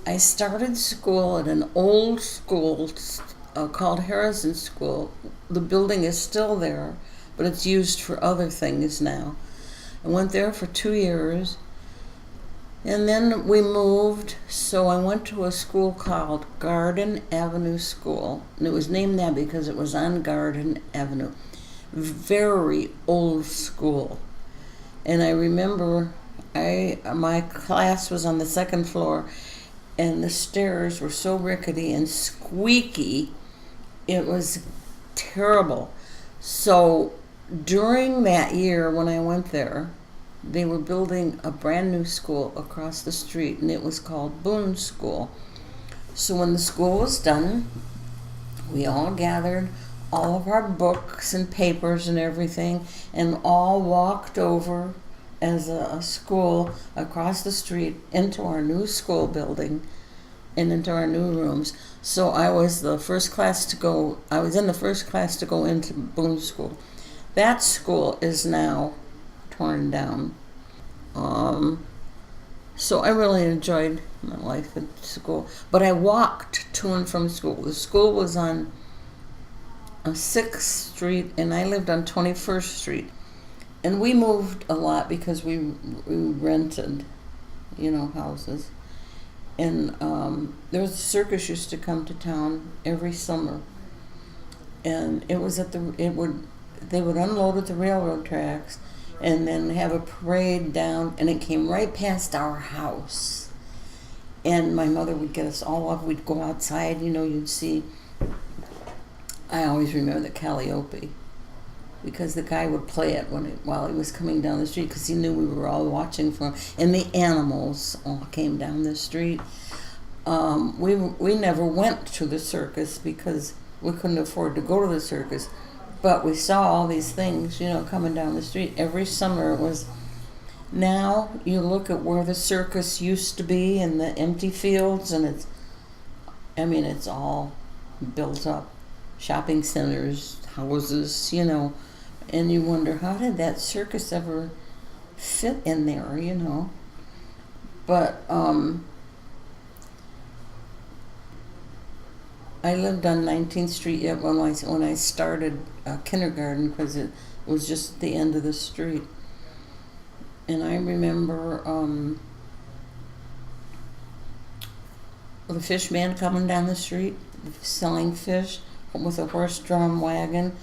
I started school at an old school called Harrison School. The building is still there, but it's used for other things now. I went there for 2 years, and then we moved, so I went to a school called Garden Avenue School, and it was named that because it was on Garden Avenue. Very old school. And I remember my class was on the second floor, and the stairs were so rickety and squeaky, it was terrible. So during that year when I went there, they were building a brand new school across the street, and it was called Boone School. So when the school was done, we all gathered all of our books and papers and everything, and all walked over as a school across the street into our new school building and into our new rooms. So I was in the first class to go into Boone School. That school is now torn down. So I really enjoyed my life at school. But I walked to and from school. The school was on 6th Street, and I lived on 21st Street. And we moved a lot because we rented, houses. And there was a circus used to come to town every summer. And it was they would unload at the railroad tracks and then have a parade down, and it came right past our house. And my mother would get us all up. We'd go outside, you'd see. I always remember the Calliope, because the guy would play it while he was coming down the street, because he knew we were all watching for him. And the animals all came down the street. We never went to the circus because we couldn't afford to go to the circus, but we saw all these things, coming down the street. Every summer it was. Now you look at where the circus used to be in the empty fields, and it's all built up. Shopping centers, houses, and you wonder, how did that circus ever fit in there, But I lived on 19th Street yet when I started kindergarten, because it was just at the end of the street. And I remember the fish man coming down the street selling fish with a horse-drawn wagon.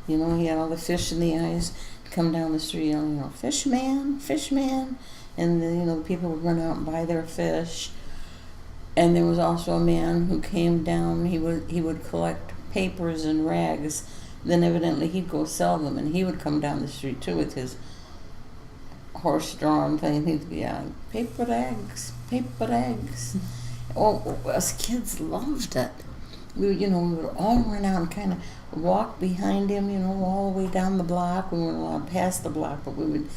He had all the fish in the eyes. Come down the street, fish man, and then, the people would run out and buy their fish. And there was also a man who came down. He would collect papers and rags. Then evidently he'd go sell them, and he would come down the street too with his horse-drawn thing. He'd be paper rags. Oh, us kids loved it. We would all run out and kind of walk behind him, all the way down the block. We weren't allowed past the block, but we would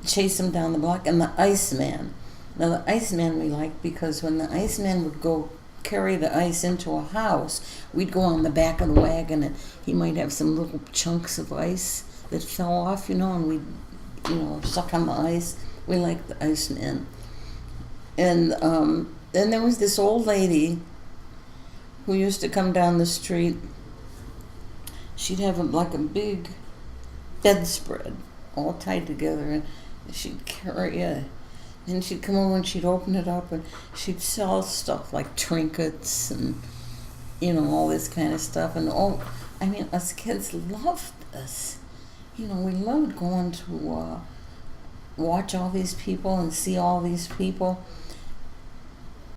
chase him down the block. And the Iceman. Now, the Iceman we liked because when the Iceman would go carry the ice into a house, we'd go on the back of the wagon, and he might have some little chunks of ice that fell off, and we'd, suck on the ice. We liked the Iceman. And then there was this old lady who used to come down the street. She'd have a big bedspread all tied together, and she'd carry it. And she'd come over and she'd open it up, and she'd sell stuff like trinkets and, all this kind of stuff. And us kids loved this. We loved going to watch all these people and see all these people.